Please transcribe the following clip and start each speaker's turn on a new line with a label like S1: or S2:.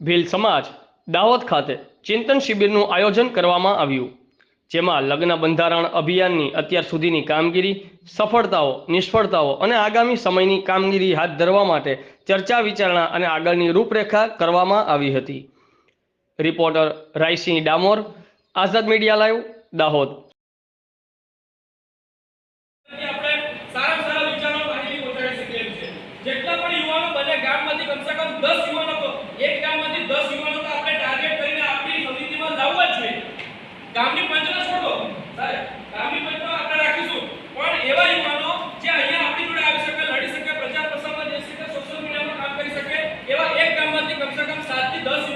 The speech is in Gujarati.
S1: ભીલ સમાજ દાહોદ ખાતે ચિંતન શિબિરનું આયોજન કરવામાં આવ્યું, જેમાં લગ્ન બંધારણ અભિયાનની અત્યાર સુધીની કામગીરી, સફળતાઓ, નિષ્ફળતાઓ અને આગામી સમયની કામગીરી હાથ ધરવા માટે ચર્ચા વિચારણા અને આગળની રૂપરેખા કરવામાં આવી હતી। રિપોર્ટર રાયસિંહ ડામોર, આઝાદ મીડિયા લાઈવ, દાહોદ।
S2: જેટલા પણ યુવાનો બને ગામમાંથી કમસે કમ 10 યુવાનો તો એક ગામમાંથી 10 યુવાનો તો આપણે ટાર્ગેટ કરીને આપણી સમિતિમાં લાવવા જ જોઈએ। ગામની પંચને છોડો સાહેબ, ગામની પંચમાં આપણે રાખીશું, પણ એવા યુવાનો જે અહીંયા આપણી જોડે આવી શકે, લડી શકે, પ્રચાર પ્રસારમાં જઈ શકે, સોશિયલ મીડિયામાં કામ કરી શકે, એવા એક ગામમાંથી કમસે કમ 7 થી 10